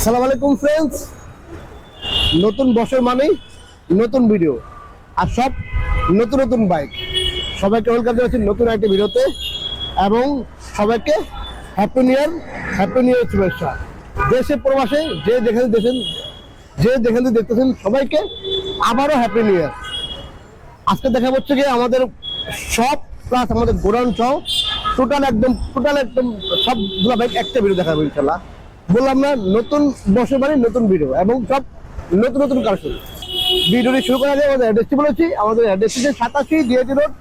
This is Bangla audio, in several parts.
আসসালামু আলাইকুম ফ্রেন্ডস, নতুন বছর মানেই নতুন ভিডিও আর সব নতুন নতুন বাইক। সবাইকে ওয়েলকাম জানাচ্ছি নতুন একটা ভিডিওতে এবং সবাইকে হ্যাপি নিউ ইয়ার শুভেচ্ছা। দেশে প্রবাসে যে যেখানে দেখতেছেন সবাইকে আবারও হ্যাপি নিউ ইয়ার। আজকে দেখা হচ্ছে কি আমাদের সব প্লাস আমাদের গোডাউন সহ টোটাল একদম সবগুলো বাইক একটা ভিডিও দেখাবো ইনশাল্লাহ। বললাম না, নতুন বছর মানে নতুন ভিডিও এবং সব নতুন নতুন কালেকশন। ভিডিওটি শুরু করা যায় আমাদের অ্যাড্রেসটি বলেছি। আমাদের অ্যাড্রেসটি 87 DIT road,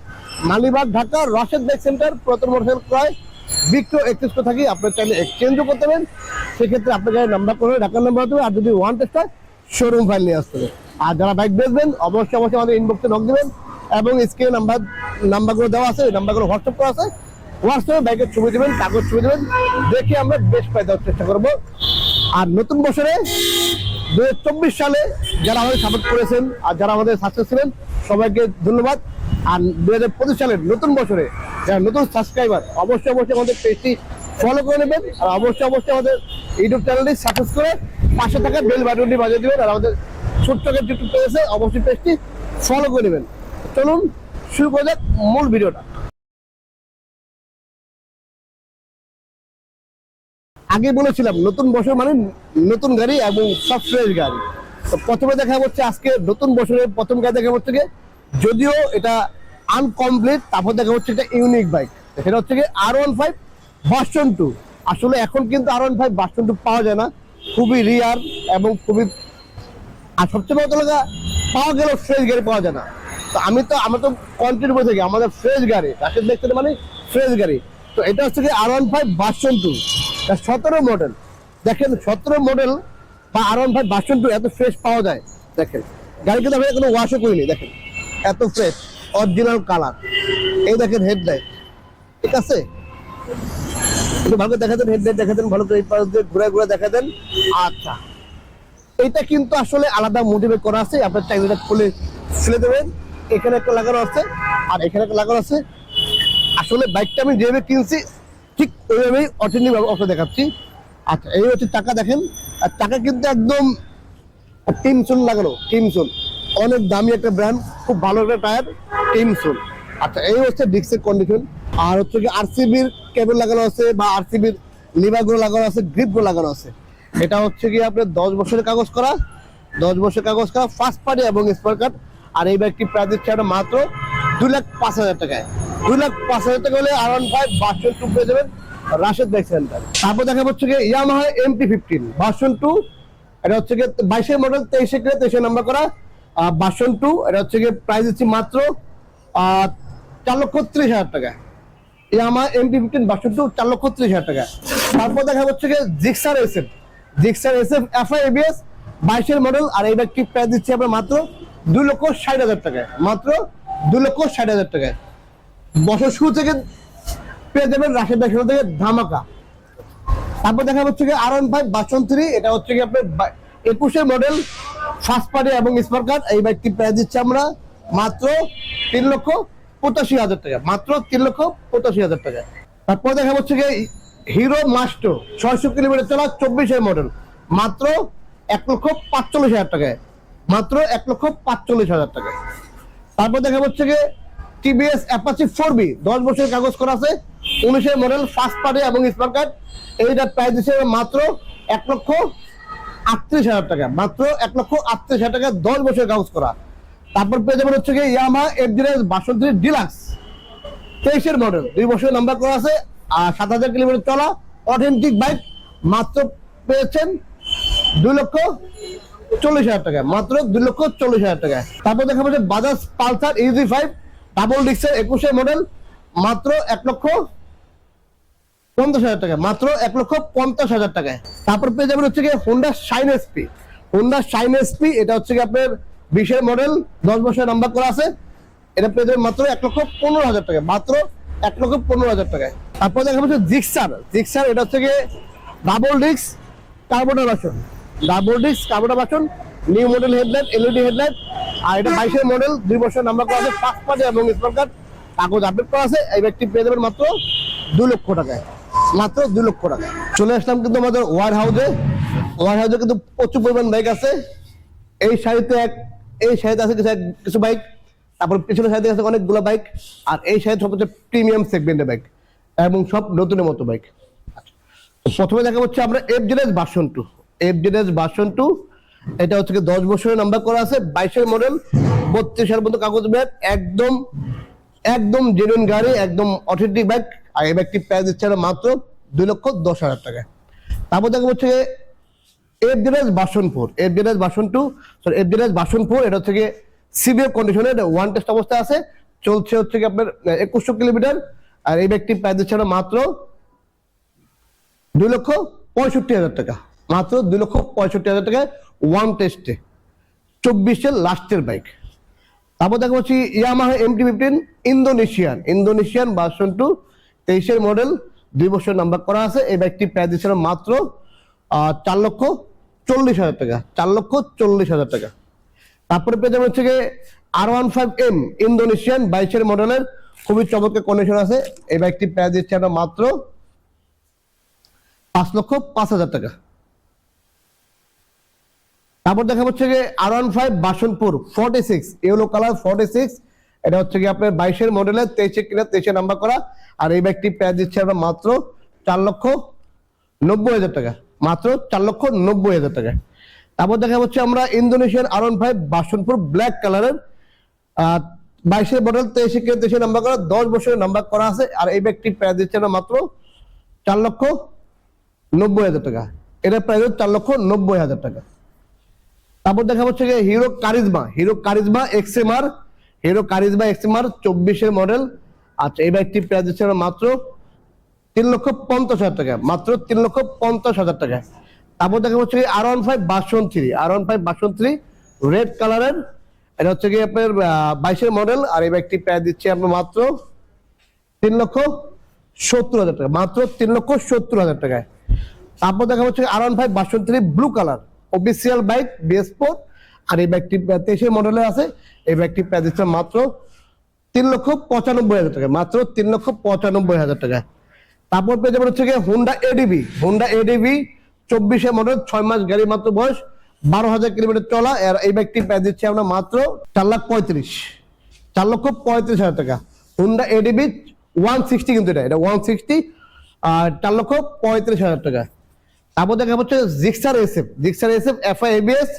Malibagh, Dhaka, Rashed bike centre. প্রথম মোটরসাইকেল ক্রয় বিক্রয় এক্সচেঞ্জ করে থাকি। আপনার চাইলে এক্সচেঞ্জও করতে পারেন, সেক্ষেত্রে আপনার গাড়ির নাম্বার করে ঢাকার নাম্বার হতে হবে। আর যদি ওয়ান টেস্ট হয় শোরুম ফাইল নিয়ে আসতে হবে। আর যারা বাইক বেচবেন অবশ্যই আমাদের ইনবক্সে নক দেবেন এবং স্ক্রিনে নাম্বারগুলো দেওয়া আছে, ওই নাম্বারগুলো হোয়াটসঅ্যাপ করা আছে। হোয়াটসঅ্যাপে বাইকের ছবি দেবেন, কাগজ ছবি দেবেন, দেখে আমরা বেস্ট প্রাইস দেওয়ার চেষ্টা করবো। আর নতুন বছরে 2024 সালে যারা আমাদের সাপোর্ট করেছেন আর যারা আমাদের সাকসেস ছিলেন সবাইকে ধন্যবাদ। আর 2025 সালের নতুন বছরে যারা নতুন সাবস্ক্রাইবার অবশ্যই আমাদের পেজটি ফলো করে নেবেন। আর অবশ্যই আমাদের ইউটিউব চ্যানেলটি সাবস্ক্রাইব করে পাশে থাকা বেল বাটনটি বাজিয়ে দেবেন। আর আমাদের ছোট্ট ইউটিউব পেজে অবশ্যই পেজটি ফলো করে নেবেন। চলুন শুরু করে যাক মূল ভিডিওটা। আগে বলেছিলাম নতুন বছর মানে নতুন গাড়ি এবং সব ফ্রেশ গাড়ি। তো প্রথমে দেখা হচ্ছে আজকে নতুন বছরের প্রথম গাড়ি দেখা হচ্ছে কি, যদিও এটা আনকমপ্লিট, তারপর দেখা হচ্ছে এটা ইউনিক বাইক। সেটা হচ্ছে কি R15 ভার্সন 2। আসলে এখন কিন্তু R15 ভার্সন 2 পাওয়া যায় না, খুবই রিয়ার এবং খুবই, আর সবচেয়ে বড় কথা পাওয়া গেলেও ফ্রেশ গাড়ি পাওয়া যায় না। তো আমরা তো কন্টিনিউ করে থাকি আমাদের ফ্রেশ গাড়ি রাশেদ দেখতে মানে ফ্রেশ গাড়ি। তো এটা হচ্ছে কি R15 ভার্সন 2, 17 মডেল। দেখেন 17 মডেল বা R15 ভার্সন 2 এত ফ্রেশ পাওয়া যায়। দেখেন গাড়ি কিন্তু আমি কোনো ওয়াশও করিনি, দেখেন এত ফ্রেশ অরিজিনাল কালার। এই দেখেন হেডলাইট, ঠিক আছে, একটু ভালো দেখা দেন, হেডলাইট দেখা দেন ভালো করে, এই পাশ দিয়ে ঘুরে দেখা দেন। আচ্ছা, এটা কিন্তু আসলে আলাদা মোটিভে করা আছে, আপনার চাইলে খুলে ফেলে দেবেন। এখানে একটা লাগানো আছে আর এখানে একটা লাগানো আছে। আসলে বাইকটা আমি যেভাবে কিনছি ঠিক ওইভাবেই অথেন্টিক অবস্থা দেখাচ্ছি। আচ্ছা, এই হচ্ছে টাকা দেখেন, আর টাকা কিন্তু একদম টিমসন লাগানো, টিমসন অনেক দামি একটা ব্র্যান্ড, খুব ভালো একটা টায়ার, টিমসন। আচ্ছা, এই হচ্ছে ডিস্কের কন্ডিশন। আর হচ্ছে কি আরসিবির কেবল লাগানো আছে বা আরসিবির লিভারগুলো লাগানো আছে, গ্রিপগুলো লাগানো আছে। এটা হচ্ছে কি আপনার 10 বছরের কাগজ করা, 10 বছরের কাগজ করা ফার্স্ট পার্টি এবং স্পার কার্ড। আর এই বাইকটি প্রাইস দিচ্ছে আমরা মাত্র 2,05,000 টাকায়। 2,05,000 টাকা হলে R15 ভার্সন 2 পেয়ে যাবেন রাশেদ বাইক সেন্টার। তারপর দেখা হচ্ছে কি ইয়ামাহা MT-15 ভার্সন 2। এটা হচ্ছে কি 22 মডেল, 23 নাম্বার করা ভার্সন 2। এটা হচ্ছে কি প্রাইস দিচ্ছি মাত্র 4,30,000 টাকা। ইয়ামাহা MT-15 ভার্সন 2 4,30,000 টাকা। তারপর দেখা হচ্ছে কি Gixxer SF FI ABS 22 model. আর এই বাইকটি প্রাইস দিচ্ছি আমরা মাত্র 2,60,000 টাকায়, মাত্র 2,60,000 টাকায়। বছর শুরু থেকে পেয়ে যাবেন রাশেদ বাইক সেন্টার থেকে ধামাকা। তারপর দেখা হচ্ছে কি R15 ভার্সন 3। এটা হচ্ছে কি আপনার 21 মডেল ফার্স্ট পার্টি এবং স্পার কার্ড। এই বাইকটি প্রাইস দিচ্ছি আমরা মাত্র 3,85,000 টাকা, মাত্র 3,85,000 টাকা। তারপর দেখা হচ্ছে কি হিরো মাস্টার 600 কিলোমিটার চলা 24 মডেল, মাত্র 1,45,000 টাকায়, মাত্র 1,45,000 টাকায়। তারপর দেখা হচ্ছে কি টিভিএস অ্যাপাচি 4B 10 বছরের কাগজ করা আছে, 19 মডেল ফার্স্ট পার্টি এবং স্পার কার্ড। এইটার প্রাইস হিসেবে মাত্র 1,38,000 টাকা, মাত্র 1,38,000 টাকা 10 বছরের কাগজ করা। তারপর পেয়ে যাবেন হচ্ছে কি Yamaha FZS version 3 deluxe 23 model, 2 বছরের নাম্বার করা আছে আর 7,000 কিলোমিটার চলা অথেন্টিক বাইক। মাত্র পেয়েছেন 2,40,000 টাকা, মাত্র 2,40,000 টাকা। তারপর দেখা যাচ্ছে বাজাজ পালসার EZ5 ডাবল ডিস্কের 21 মডেল, মাত্র 1,50,000 টাকা, মাত্র 1,50,000 টাকায়। তারপর পেয়ে যাবেন হচ্ছে কি হোন্ডা শাইন SP। এটা হচ্ছে কি আপনার 20 মডেল, 10 বছরের নাম্বার করা আছে। এটা পেয়ে যাবেন মাত্র 1,15,000 টাকা, মাত্র 1,15,000 টাকায়। তারপর দেখা যাচ্ছে জিক্সার। এটা হচ্ছে কি double disc carburettor version, new model headlight, LED headlight. আর এটা 22 মডেল, 2 বছরের নাম্বার করা আছে, ফার্স্ট পার্টি এবং স্পার কার্ড, কাগজ আপডেট করা আছে। এই ব্যক্তি পেয়ে যাবেন মাত্র 2 লক্ষ টাকায়, মাত্র 2 লক্ষ টাকা। চলে আসলাম কিন্তু আমাদের ওয়ার হাউসে। আমার হাতে কিন্তু প্রচুর পরিমাণ বাইক আছে। এই সারিতে আছে কিছু বাইক, তারপর পিছনের সারিতে আছে অনেকগুলো বাইক, আর এই সারিতে সবচেয়ে প্রিমিয়াম সেগমেন্টের বাইক এবং সব নতুনের মতো বাইক। প্রথমে দেখা হচ্ছে আমরা এফজেডএস ভার্সন 2। এটা হচ্ছে 10 বছরের নাম্বার করা আছে, 22-এর মডেল, 32 সাল পর্যন্ত কাগজ ব্যাগ, একদম জেনুইন গাড়ি, একদম অথেন্টিক বাইক। আর এই বাইকটি প্রাইস দিচ্ছে মাত্র 2,10,000 টাকা। তারপর দেখা হচ্ছে FZS version 4, FZS version 2, sorry FZS version 4। এটা হচ্ছে সিভিয়ার কন্ডিশনে ওয়ান টেস্ট অবস্থায় আছে, চলছে হচ্ছে আপনার 2100 কিলোমিটার। আর এই বাইকটি প্রাইস দিচ্ছে মাত্র 2,65,000 টাকা, মাত্র 2,65,000 টাকায় ওয়ান টেস্টে, 24-এর লাস্টের বাইক। তারপর দেখা হচ্ছে ইয়ামাহা MT-15 ইন্দোনেশিয়ান ভার্সন 2, 23-এর মডেল, 2 বছর নাম্বার করা আছে। এই বাইকটি প্রাইস দিচ্ছে মাত্র 4,40,000 টাকা, 4,40,000 টাকা। তারপরে পেয়ে যাবে হচ্ছে R15M ইন্দোনেশিয়ান 22-এর মডেলের, খুবই চমৎকার কন্ডিশন আছে। এই বাইকটি প্রাইস দিচ্ছে মাত্র 5,05,000 টাকা। তারপর দেখা হচ্ছে R15 ভার্সন 4 46 ইয়েলো কালার 46। এটা হচ্ছে আপনার 22-এর মডেলের, 23 নাম্বার করা। আর এই বাইকটি প্রাইস দিচ্ছে আমরা মাত্র 4,90,000 টাকা, মাত্র 4,90,000 টাকা। তারপর দেখা হচ্ছে আমরা ইন্দোনেশিয়ান R15 ভার্সন 4 ব্ল্যাক কালারের, 22-এর মডেল, 23 নাম্বার করা, 10 বছরের নাম্বার করা আছে। আর এই বাইকটি প্রাইস দিচ্ছে আমরা মাত্র 4,90,000 টাকা। এটা প্রাইস 4,90,000 টাকা। তারপর দেখা হচ্ছে হিরো কারিজমা XMR, 24-এর মডেল। আচ্ছা, এই বাইকটি প্রাইস দিচ্ছে মাত্র 3,50,000 টাকা, মাত্র 3,50,000 টাকা। তারপর দেখা হচ্ছে R15 ভার্সন 3 রেড কালারের, এটা হচ্ছে আপনার 22-এর মডেল। আর এই বাইকটি প্রাইস দিচ্ছে আমরা মাত্র 3,70,000 টাকা, মাত্র 3,70,000 টাকায়। তারপর দেখা হচ্ছে R15 version 3 blue colour official bike BS4। আর এই বাইকটি 23-এর মডেলে আছে। এই বাইকটি প্রাইস দিচ্ছে মাত্র 3,95,000 টাকা, মাত্র 3,95,000 টাকা। তারপর পেয়ে যাবেন হচ্ছে হুন্ডা ADV 24-এর মডেল, 6 মাস গাড়ি মাত্র বয়স, 12,000 কিলোমিটার চলা। আর এই বাইকটি প্রাইস দিচ্ছে আমরা মাত্র 4,35,000 টাকা। হুন্ডা ADV 160, কিন্তু এটা 160, আর 4,35,000 টাকা। তারপর দেখা হচ্ছে জিক্সার SF FI ABS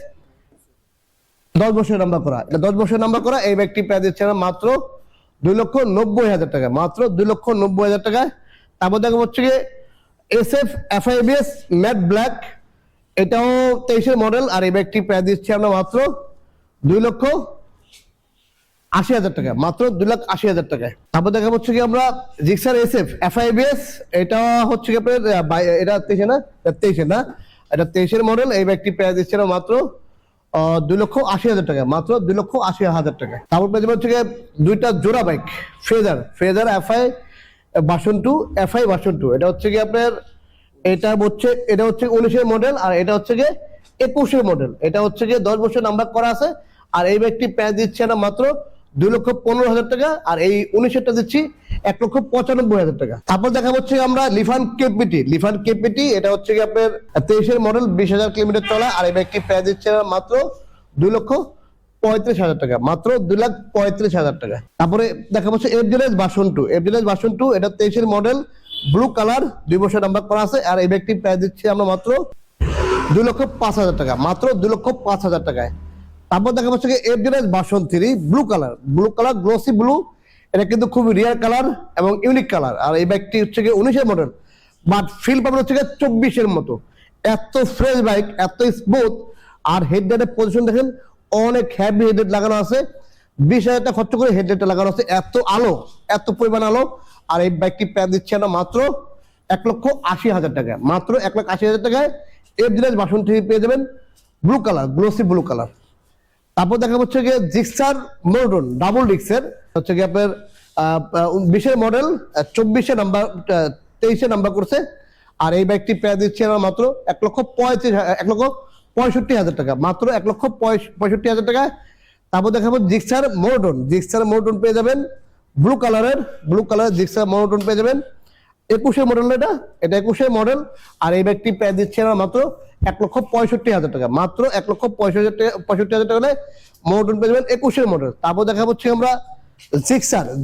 10 বছরের নাম্বার করা, এটা 10 বছরের নাম্বার করা। এই বাইকটি প্রাইস দিচ্ছে মাত্র 2,90,000 টাকা, মাত্র 2,90,000 টাকায়। তারপর দেখা হচ্ছে SF FI ABS matte black, এটাও 23-এর মডেল। আর এই বাইকটি প্রাইস দিচ্ছে আমরা মাত্র 2,80,000 টাকা, মাত্র 2,80,000 টাকায়। তারপর দেখা হচ্ছে আমরা জিক্সার SF FI ABS, এটা হচ্ছে আপনার এটা 23 না, এটা 23-এর মডেল। এই বাইকটি প্রাইস দিচ্ছে মাত্র 2,80,000 টাকা, মাত্র 2,80,000 টাকা। তারপর পেয়ে যাবে হচ্ছে দুইটা জোড়া বাইক, ফেজার FI ভার্সন 2, এটা হচ্ছে আপনার, এটা হচ্ছে 19-এর মডেল। আর এটা হচ্ছে 21-এর মডেল, এটা হচ্ছে 10 বছর নাম্বার করা আছে। আর এই বাইকটি প্রাইস দিচ্ছে না মাত্র 2,15,000 টাকা। আর এই 19-এরটা দিচ্ছি 1,95,000 টাকা। তারপর দেখা হচ্ছে আমরা লিফান কেপিটি, এটা হচ্ছে আপনার 23-এর মডেল, 20,000 কিলোমিটার চলা। আর এই বাইকটি প্রাইস দিচ্ছে মাত্র 2,35,000 টাকা, মাত্র 2,35,000 টাকা। তারপরে দেখা হচ্ছে এফজেডএস ভার্সন 2, এটা 23-এর মডেল, ব্লু কালার, 2 বছর নাম্বার করা আছে। আর এই বাইকটি প্রাইস দিচ্ছি আমরা মাত্র 2,05,000 টাকা, মাত্র 2,05,000 টাকায়। তারপর দেখা হচ্ছে FZS version 3 blue colour glossy blue, এটা কিন্তু খুব রিয়ার কালার এবং ইউনিক কালার। আর এই বাইকটি হচ্ছে 19-এর মডেল, বাট ফিল পাবেন হচ্ছে 24-এর মতো। এত ফ্রেশ বাইক, এত স্মুথ। আর হেডলাইটের পজিশন দেখেন, অনেক হ্যাভি হেডলাইট লাগানো আছে, 20,000 টাকা খরচ করে হেডলাইটটা লাগানো আছে, এত আলো, এত পরিমাণ আলো। আর এই বাইকটি প্রাইস দিচ্ছে না মাত্র 1,80,000 টাকা, মাত্র 1,80,000 টাকায় এফজেডএস ভার্সন 3 পেয়ে যাবেন blue colour, glossy blue colour. তারপর দেখা হচ্ছে জিক্সার মোটন ডাবল ডিক্সের, হচ্ছে আপনার 20-এর মডেল, 24-এ নাম্বার, 23-এ নাম্বার করছে। আর এই বাইকটি প্রাইস দিচ্ছে আমরা মাত্র 1,65,000 টাকা, মাত্র 1,65,000 টাকা। তারপর দেখাবো জিক্সার মোটন পেয়ে যাবেন ব্লু কালারের জিক্সার মোটন পেয়ে যাবেন 21-এর মডেল, এটা 21-এর মডেল। আর এই ব্যাগটি প্রায় দিচ্ছে আমরা মাত্র 1,65,000 টাকা, মাত্র 1,65,000 টাকা হলে মোটর পেয়ে যাবেন 21-এর মডেল। তারপর দেখা হচ্ছে আমরা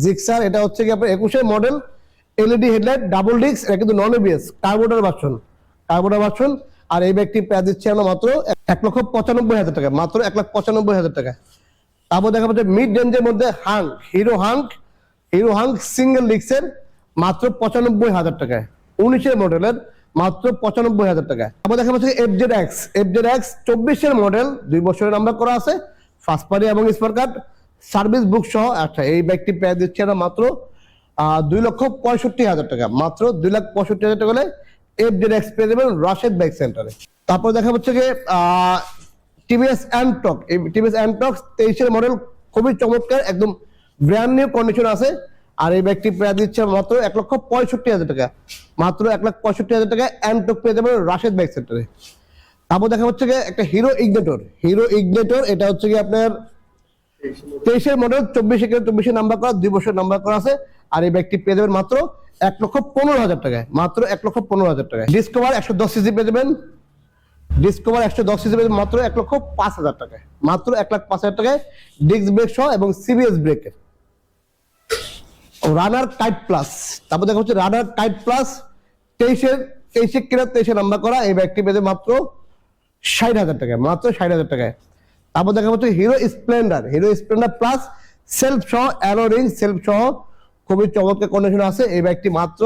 জিক্সার, এটা হচ্ছে কি আপনার 21-এর model, LED headlight, double disc, এটা কিন্তু নন এবিএস কার্বোরেটর ভার্সন। আর এই ব্যাগটি প্রায় দিচ্ছে আমরা মাত্র 1,95,000 টাকা, মাত্র 1,95,000 টাকা। তারপর দেখা যাচ্ছে মিড রেঞ্জের মধ্যে হিরো হাঙ্ক সিঙ্গেল ডিস্কের মাত্র 95,000 টাকায়, 19-এর মডেলের মাত্র 95,000 টাকায়। আবার দেখা যাচ্ছে এফজেড এক্স 24-এর মডেল, 2 বছরের নাম্বার করা আছে, ফার্স্ট পার্টি এবং স্মার্ট কার্ড, সার্ভিস বুক সহ। আচ্ছা, এই ব্যাগটি প্রায় দিচ্ছে না মাত্র 2,65,000 টাকা, মাত্র 2,65,000 টাকা হলে এফজেড এক্স পেয়ে যাবেন রাশেদ বাইক সেন্টারে। তারপর দেখা হচ্ছে যে টিভিএস অ্যান্টক, এই টিভিএস অ্যান্টক 23-এর মডেল, খুবই চমৎকার, একদম ব্র্যান্ড নিউ কন্ডিশন আছে। আর এই ব্যাগটি প্রায় দিচ্ছে মাত্র 1,65,000 টাকা, মাত্র 1,65,000 টাকায় অ্যান্টক পেয়ে যাবেন রাশেদ বাইক সেন্টারে। তারপর দেখা হচ্ছে যে একটা হিরো ইগনেটর, এটা হচ্ছে কি আপনার 23-এর মডেল, 24-এ নাম্বার করা, 2 বছর নাম্বার করা আছে। আর এই ব্যাগটি পেয়ে যাবেন মাত্র 1,15,000 টাকায়, মাত্র 1,15,000 টাকায়। ডিসকভার 110 সিসি পেয়ে যাবেন, মাত্র 1,05,000 টাকায়, মাত্র 1,05,000 টাকায়, ডিস্ক ব্রেক সহ এবং সিবিএস ব্রেকের। রানার টাইট প্লাস, তারপর দেখা হচ্ছে রানার টাইট প্লাস 23-এর নাম্বার করা, এই ব্যাগটি পেয়ে যাবেন মাত্র 60,000 টাকায়, মাত্র 60,000 টাকায়। তারপর দেখা হচ্ছে হিরো স্প্লেন্ডার প্লাস সেলফ সহ, অ্যালো রিং সেলফ সহ, খুবই চমৎকার কন্ডিশন আছে। এই ব্যাগটি মাত্র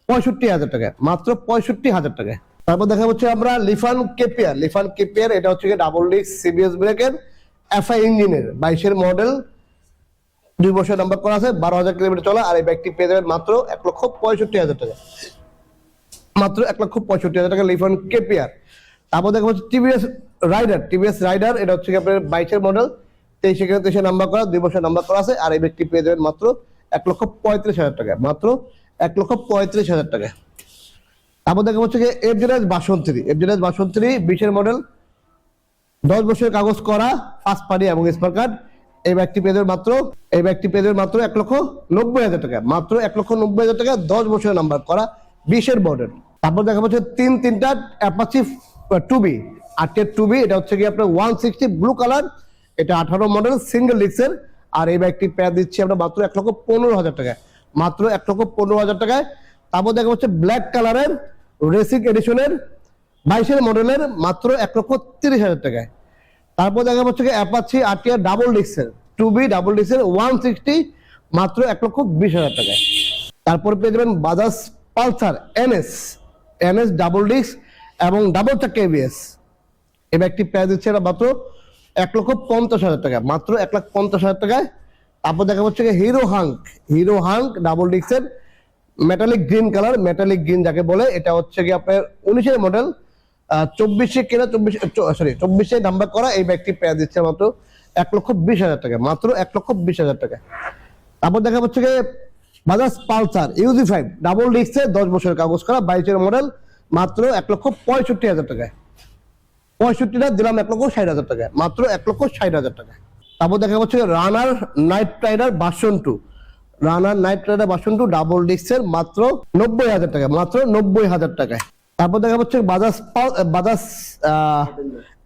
65,000 টাকায়, মাত্র 65,000 টাকায়। তারপর দেখা হচ্ছে আমরা লিফান কেপিয়ার, এটা হচ্ছে ডাবল ডিস্ক সিবিএস ব্রেকের এফআই ইঞ্জিনের 22-এর মডেল, 2 বছর নাম্বার করা আছে, 12,000 কিলোমিটার চলা। আর এই ব্যাগটি পেয়ে যাবেন মাত্র 1,65,000 টাকা, মাত্র 1,65,000 টাকা লিফান কেপিয়ার। তারপর দেখা হচ্ছে টিভিএস রাইডার, এটা হচ্ছে আপনার 22-এর মডেল, 23-এর নাম্বার করা, 2 বছর নাম্বার করা আছে। আর এই ব্যাগটি পেয়ে যাবেন মাত্র 1,35,000 টাকা, মাত্র 1,35,000 টাকা। তারপর দেখা হচ্ছে যে এফজেড বাসন্তী 20-এর মডেল, 10 বছরের কাগজ করা, ফার্স্ট পার্টি এবং স্মার্ট কার্ড। এই ব্যাগটি পেয়ে যাবেন মাত্র 1,90,000 টাকা, মাত্র 1,90,000 টাকা, 10 বছরের নাম্বার করা, 20-এর মডেল। তারপর দেখা হচ্ছে তিনটা অ্যাপাচি 2B, 8-এর 2B, এটা হচ্ছে কি আপনার 160 ব্লু কালার, এটা 18 মডেল, সিঙ্গেল ডিস্কের। আর এই ব্যাগটি পেয়ে দিচ্ছি আমরা মাত্র 1,15,000 টাকায়, মাত্র 1,15,000 টাকায়। তারপর দেখা হচ্ছে ব্ল্যাক কালারের রেসিং এডিশনের 22-এর মডেলের, মাত্র 1,30,000 টাকায়। তারপর দেখা হচ্ছে অ্যাপাচি আরটিআর ডাবল ডিস্কের 2B ডাবল ডিস্কের 160, মাত্র 1,20,000 টাকায়। তারপর পেয়ে যাবেন Bajaj Pulsar NS double disc এবং ডাবল চাকা এবিএস, এই ব্যাগটি পেয়ে দিচ্ছে মাত্র 1,50,000 টাকা, মাত্র 1,50,000 টাকায়। তারপর দেখা হচ্ছে হিরো হাঙ্ক ডাবল ডিস্কের metallic green colour, metallic green যাকে বলে, এটা হচ্ছে কি আপনার 19-এর মডেল, 24-এ নাম্বার করা। এই ব্যাগটি পেয়ে দিচ্ছে মাত্র 1,20,000 টাকা, মাত্র 1,20,000 টাকা। তারপর দেখা হচ্ছে যে বাজাজ পালসার ইউজি 5 ডাবল ডিস্কে 10 বছরের কাগজ করা, 22-এর মডেল, মাত্র 1,65,000 টাকায়। 65টা দিলাম 1,60,000 টাকায়, মাত্র 1,60,000 টাকা। তারপর দেখা হচ্ছে রানার নাইট রাইডার ভার্সন 2, ডাবল ডিস্কের, মাত্র 90,000 টাকা, মাত্র 90,000 টাকায়। তারপর দেখা হচ্ছে বাজাজ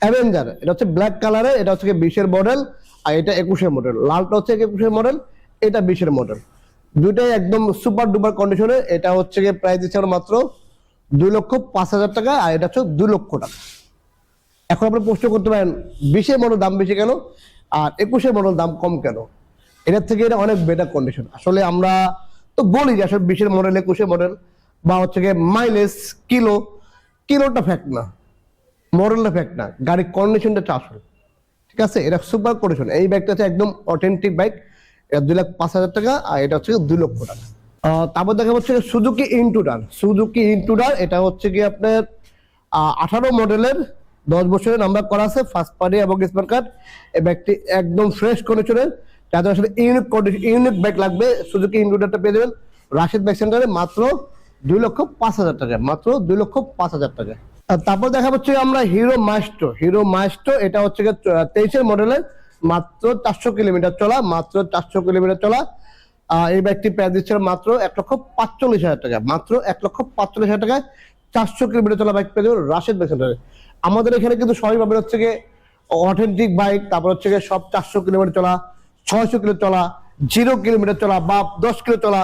অ্যাভেঞ্জার, এটা হচ্ছে ব্ল্যাক কালারের, এটা হচ্ছে 20-এর মডেল, আর এটা 21-এর মডেল। লালটা হচ্ছে 21-এর মডেল, এটা 20-এর মডেল, দুইটাই একদম সুপার ডুপার কন্ডিশনে। এটা হচ্ছে প্রাইস দিচ্ছে মাত্র 2,05,000 টাকা, আর এটা হচ্ছে 2 লক্ষ টাকা। এখন আপনি প্রশ্ন করতে পারেন 20-এর মডেল দাম বেশি কেন আর 21-এর মডেল দাম কম কেন? এটার থেকে এটা অনেক বেটার কন্ডিশন। আসলে আমরা তো বলি যে আসলে 20-এর মডেল 21-এর মডেল বা হচ্ছে মাইলেজ কিলোটা ফ্যাক্ট না, মডেলটা ফ্যাক্ট না, গাড়ির কন্ডিশনটা আসল, ঠিক আছে? এটা সুপার কন্ডিশন। এই বাইকটা হচ্ছে একদম অথেন্টিক বাইক, এটা 2,05,000 টাকা, আর এটা হচ্ছে 2 লক্ষ টাকা। তারপর দেখা হচ্ছে সুজুকি ইন্ট্রুডার, এটা হচ্ছে কি আপনার 18 মডেলের, 10 বছরের নাম্বার করা আছে, ফার্স্ট পার্টি এবং স্মার্ট কার্ড। এই বাইকটি একদম ফ্রেশ কন্ডিশনের, যাদের আসলে ইউনিক বাইক লাগবে, সুজুকি ইন্ট্রুডারটা পেয়ে যাবেন রাশেদ বাইক সেন্টারে, মাত্র 2,05,000 টাকা, মাত্র 2,05,000 টাকা। তারপর দেখা হচ্ছে আমরা হিরো মাস্টো, এটা হচ্ছে 23-এর মডেলের, মাত্র 400 কিলোমিটার চলা, মাত্র 400 কিলোমিটার চলা, এই বাইকটি প্রাইস দিচ্ছে মাত্র 1,45,000 টাকা, মাত্র 1,45,000 টাকায় 400 কিলোমিটার চলা বাইক পেয়ে যাবেন রাশেদ বাইক সেন্টারে। আমাদের এখানে কিন্তু সবাই পাবেন হচ্ছে গিয়ে অথেন্টিক বাইক, তারপর হচ্ছে গিয়ে সব 400 কিলোমিটার চলা, 600 কিলো চলা, 0 কিলোমিটার চলা বা 10 কিলো চলা,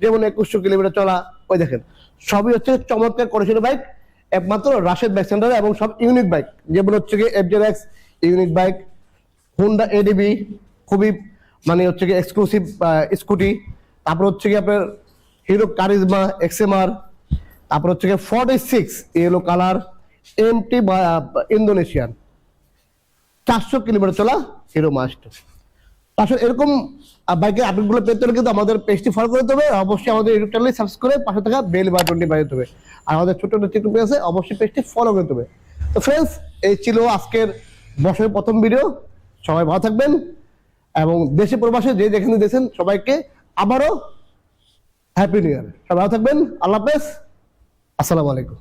যেমন 2100 কিলোমিটার চলা। ওই দেখেন সবই হচ্ছে চমৎকার কন্ডিশনের বাইক একমাত্র রাশেদ বাইক সেন্টারে, এবং সব ইউনিক বাইক, যেমন হচ্ছে গিয়ে FZX unique bike, Honda ADB খুবই মানে হচ্ছে গিয়ে এক্সক্লুসিভ স্কুটি, তারপর হচ্ছে গিয়ে আপনার হিরো কারিজমা XMR, তারপর হচ্ছে গিয়ে 46 ইয়েলো কালার MT বা ইন্দোনেশিয়ান 400 কিলোমিটার চলা হিরো মাস্টার। আসলে এরকম বাইকের আপডেটগুলো পেতে হলে কিন্তু আমাদের পেজটি ফলো করতে হবে, অবশ্যই আমাদের ইউটিউব চ্যানেলে সাবস্ক্রাইব করে পাশে থাকা বেল বাটনটি বাজাতে হবে, আর আমাদের ছোট টিকটক পেজ আছে অবশ্যই পেজটি ফলো করতে হবে। তো ফ্রেন্ডস, এই ছিল আজকের বছরের প্রথম ভিডিও। সবাই ভালো থাকবেন, এবং দেশে প্রবাসে যে যেখানে দেখছেন সবাইকে আবারও হ্যাপি নিউ ইয়ার। সবাই ভালো থাকবেন, আল্লাহ হাফেজ, আসসালামু আলাইকুম।